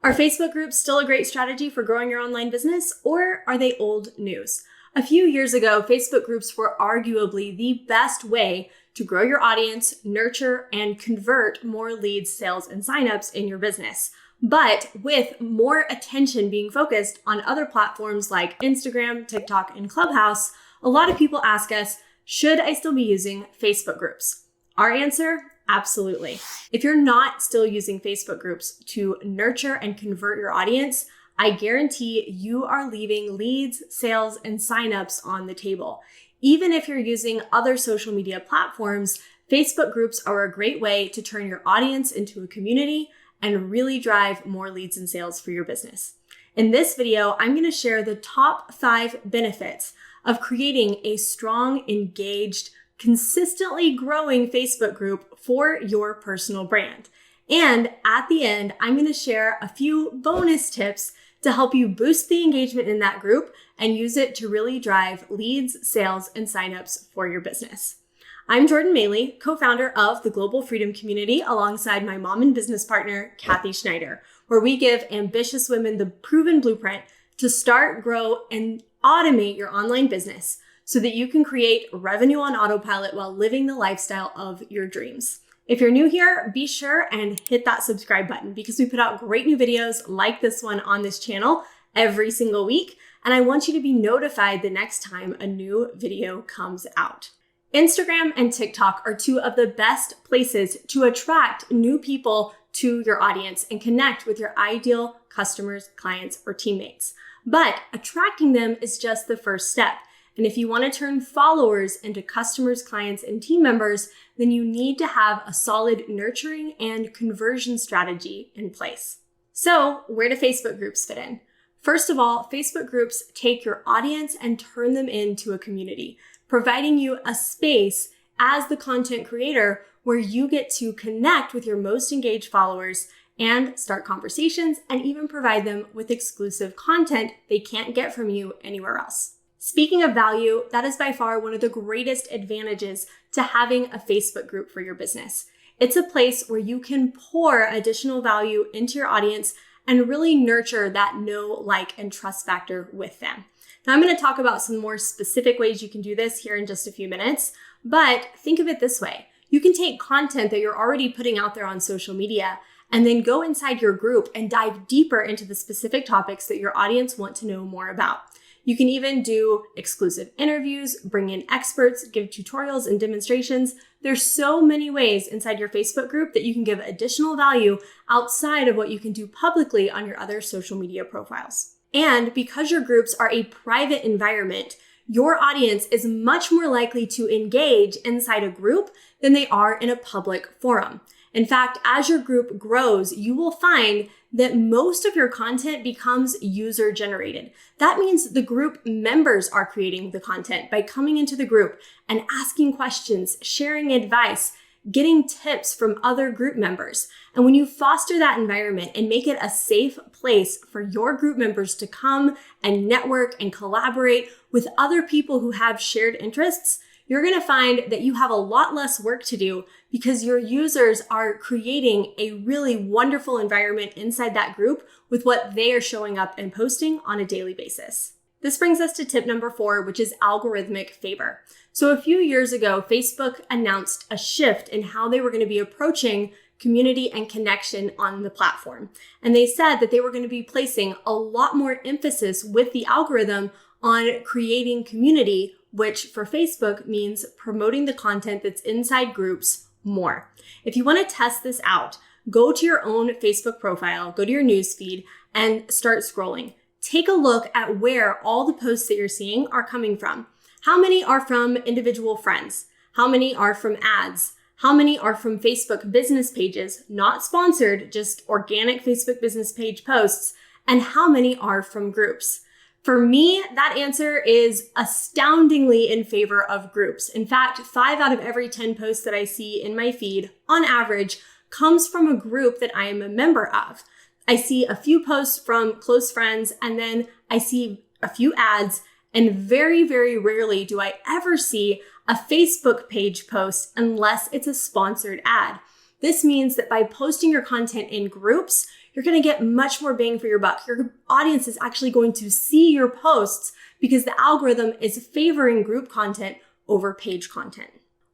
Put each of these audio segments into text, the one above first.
Are Facebook groups still a great strategy for growing your online business, or are they old news? A few years ago, Facebook groups were arguably the best way to grow your audience, nurture, and convert more leads, sales, and signups in your business. But with more attention being focused on other platforms like Instagram, TikTok, and Clubhouse, a lot of people ask us, should I still be using Facebook groups? Our answer, absolutely. If you're not still using Facebook groups to nurture and convert your audience, I guarantee you are leaving leads, sales, and signups on the table. Even if you're using other social media platforms, Facebook groups are a great way to turn your audience into a community and really drive more leads and sales for your business. In this video, I'm going to share the top 5 benefits of creating a strong, engaged, consistently growing Facebook group for your personal brand. And at the end, I'm going to share a few bonus tips to help you boost the engagement in that group and use it to really drive leads, sales, and signups for your business. I'm Jordan Maylea, co-founder of the Global Freedom Community alongside my mom and business partner, Kathy Schneider, where we give ambitious women the proven blueprint to start, grow, and automate your online business so that you can create revenue on autopilot while living the lifestyle of your dreams. If you're new here, be sure and hit that subscribe button because we put out great new videos like this one on this channel every single week, and I want you to be notified the next time a new video comes out. Instagram and TikTok are 2 of the best places to attract new people to your audience and connect with your ideal customers, clients, or teammates. But attracting them is just the first step. And if you want to turn followers into customers, clients, and team members, then you need to have a solid nurturing and conversion strategy in place. So, where do Facebook groups fit in? First of all, Facebook groups take your audience and turn them into a community, providing you a space as the content creator where you get to connect with your most engaged followers and start conversations and even provide them with exclusive content they can't get from you anywhere else. Speaking of value, that is by far one of the greatest advantages to having a Facebook group for your business. It's a place where you can pour additional value into your audience and really nurture that know, like, and trust factor with them. Now, I'm going to talk about some more specific ways you can do this here in just a few minutes, but think of it this way. You can take content that you're already putting out there on social media and then go inside your group and dive deeper into the specific topics that your audience want to know more about. You can even do exclusive interviews, bring in experts, give tutorials and demonstrations. There's so many ways inside your Facebook group that you can give additional value outside of what you can do publicly on your other social media profiles. And because your groups are a private environment, your audience is much more likely to engage inside a group than they are in a public forum. In fact, as your group grows, you will find that most of your content becomes user-generated. That means the group members are creating the content by coming into the group and asking questions, sharing advice, getting tips from other group members. And when you foster that environment and make it a safe place for your group members to come and network and collaborate with other people who have shared interests, you're going to find that you have a lot less work to do because your users are creating a really wonderful environment inside that group with what they are showing up and posting on a daily basis. This brings us to tip number 4, which is algorithmic favor. So a few years ago, Facebook announced a shift in how they were going to be approaching community and connection on the platform. And they said that they were going to be placing a lot more emphasis with the algorithm on creating community, which for Facebook means promoting the content that's inside groups more. If you want to test this out, go to your own Facebook profile, go to your newsfeed, and start scrolling. Take a look at where all the posts that you're seeing are coming from. How many are from individual friends? How many are from ads? How many are from Facebook business pages, not sponsored, just organic Facebook business page posts? And how many are from groups? For me, that answer is astoundingly in favor of groups. In fact, 5 out of every 10 posts that I see in my feed, on average, comes from a group that I am a member of. I see a few posts from close friends, and then I see a few ads, and very, very rarely do I ever see a Facebook page post unless it's a sponsored ad. This means that by posting your content in groups, you're going to get much more bang for your buck. Your audience is actually going to see your posts because the algorithm is favoring group content over page content.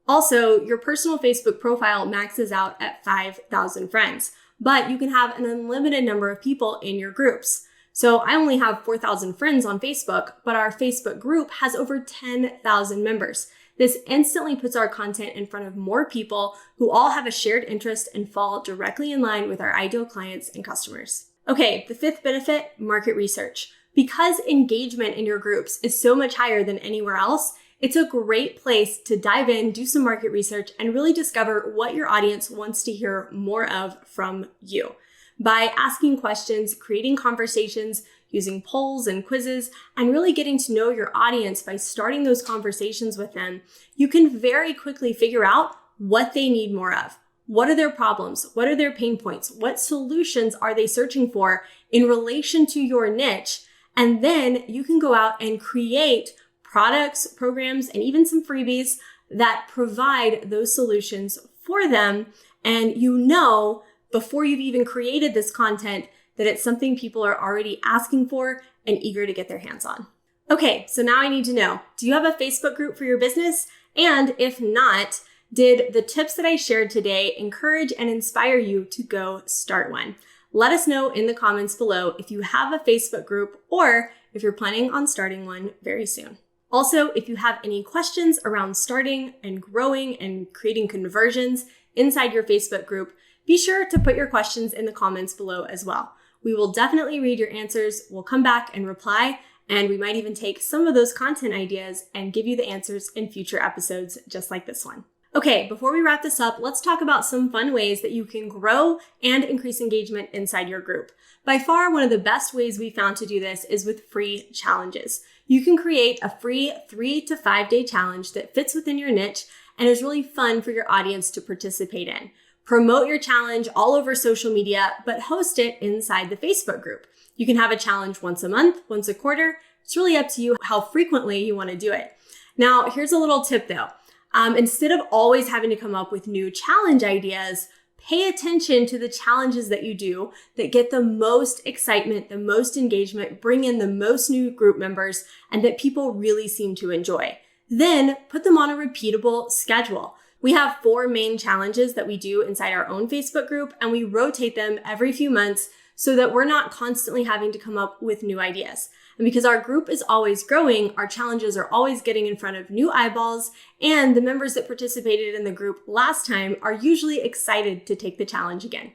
Also, your personal Facebook profile maxes out at 5,000 friends, but you can have an unlimited number of people in your groups. So I only have 4,000 friends on Facebook, but our Facebook group has over 10,000 members. This instantly puts our content in front of more people who all have a shared interest and fall directly in line with our ideal clients and customers. Okay, the fifth benefit, market research. Because engagement in your groups is so much higher than anywhere else, it's a great place to dive in, do some market research, and really discover what your audience wants to hear more of from you. By asking questions, creating conversations, using polls and quizzes, and really getting to know your audience by starting those conversations with them, you can very quickly figure out what they need more of. What are their problems? What are their pain points? What solutions are they searching for in relation to your niche? And then you can go out and create products, programs, and even some freebies that provide those solutions for them. And you know, before you've even created this content, that it's something people are already asking for and eager to get their hands on. Okay, so now I need to know, do you have a Facebook group for your business? And if not, did the tips that I shared today encourage and inspire you to go start one? Let us know in the comments below if you have a Facebook group or if you're planning on starting one very soon. Also, if you have any questions around starting and growing and creating conversions inside your Facebook group, be sure to put your questions in the comments below as well. We will definitely read your answers. We'll come back and reply, and we might even take some of those content ideas and give you the answers in future episodes just like this one. Okay, before we wrap this up, let's talk about some fun ways that you can grow and increase engagement inside your group. By far, one of the best ways we found to do this is with free challenges. You can create a free 3 to 5 day challenge that fits within your niche and is really fun for your audience to participate in. Promote your challenge all over social media, but host it inside the Facebook group. You can have a challenge once a month, once a quarter. It's really up to you how frequently you want to do it. Now, here's a little tip though. Instead of always having to come up with new challenge ideas, pay attention to the challenges that you do that get the most excitement, the most engagement, bring in the most new group members, and that people really seem to enjoy. Then put them on a repeatable schedule. We have 4 main challenges that we do inside our own Facebook group, and we rotate them every few months so that we're not constantly having to come up with new ideas. And because our group is always growing, our challenges are always getting in front of new eyeballs, and the members that participated in the group last time are usually excited to take the challenge again.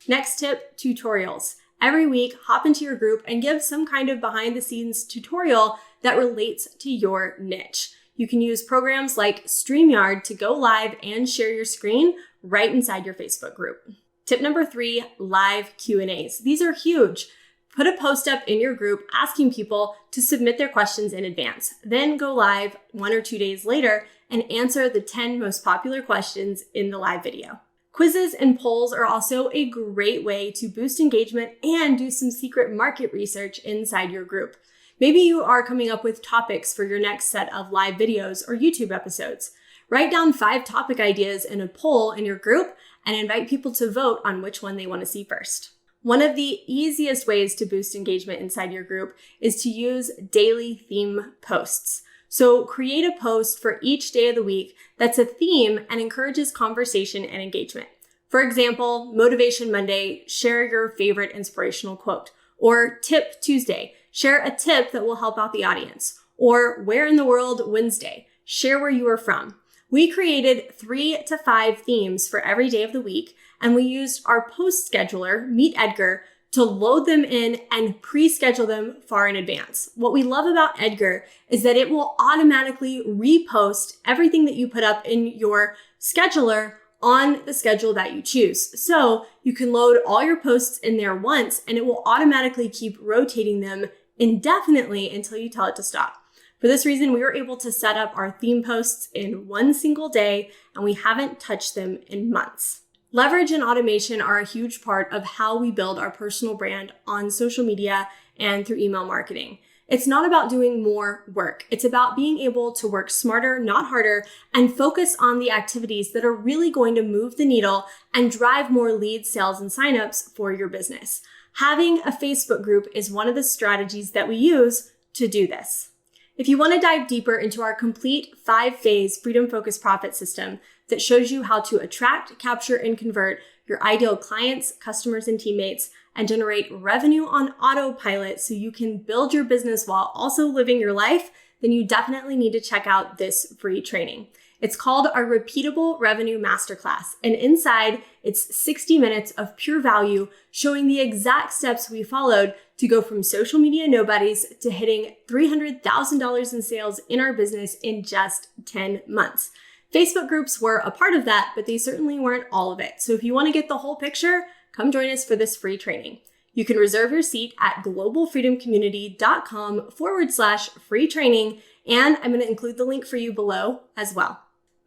Next tip, tutorials. Every week, hop into your group and give some kind of behind the scenes tutorial that relates to your niche. You can use programs like StreamYard to go live and share your screen right inside your Facebook group. Tip number 3, live Q&As. These are huge. Put a post up in your group asking people to submit their questions in advance. Then go live 1 or 2 days later and answer the 10 most popular questions in the live video. Quizzes and polls are also a great way to boost engagement and do some secret market research inside your group. Maybe you are coming up with topics for your next set of live videos or YouTube episodes. Write down 5 topic ideas in a poll in your group and invite people to vote on which one they want to see first. One of the easiest ways to boost engagement inside your group is to use daily theme posts. So create a post for each day of the week that's a theme and encourages conversation and engagement. For example, Motivation Monday, share your favorite inspirational quote. Or Tip Tuesday, share a tip that will help out the audience. Or Where in the World Wednesday, share where you are from. We created 3 to 5 themes for every day of the week, and we used our post scheduler, Meet Edgar, to load them in and pre-schedule them far in advance. What we love about Edgar is that it will automatically repost everything that you put up in your scheduler on the schedule that you choose. So you can load all your posts in there once, and it will automatically keep rotating them indefinitely until you tell it to stop. For this reason, we were able to set up our theme posts in one single day, and we haven't touched them in months. Leverage and automation are a huge part of how we build our personal brand on social media and through email marketing. It's not about doing more work. It's about being able to work smarter, not harder, and focus on the activities that are really going to move the needle and drive more leads, sales, and signups for your business. Having a Facebook group is one of the strategies that we use to do this. If you want to dive deeper into our complete 5-phase freedom focused profit system that shows you how to attract, capture, and convert your ideal clients, customers, and teammates, and generate revenue on autopilot so you can build your business while also living your life, then you definitely need to check out this free training. It's called our Repeatable Revenue Masterclass, and inside it's 60 minutes of pure value showing the exact steps we followed to go from social media nobodies to hitting $300,000 in sales in our business in just 10 months. Facebook groups were a part of that, but they certainly weren't all of it. So if you want to get the whole picture, come join us for this free training. You can reserve your seat at globalfreedomcommunity.com/free training, and I'm going to include the link for you below as well.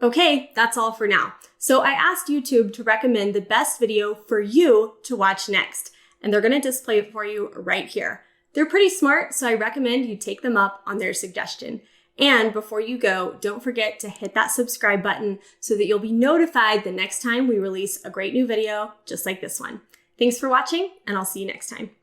Okay, that's all for now. So I asked YouTube to recommend the best video for you to watch next, and they're going to display it for you right here. They're pretty smart, so I recommend you take them up on their suggestion. And before you go, don't forget to hit that subscribe button so that you'll be notified the next time we release a great new video just like this one. Thanks for watching, and I'll see you next time.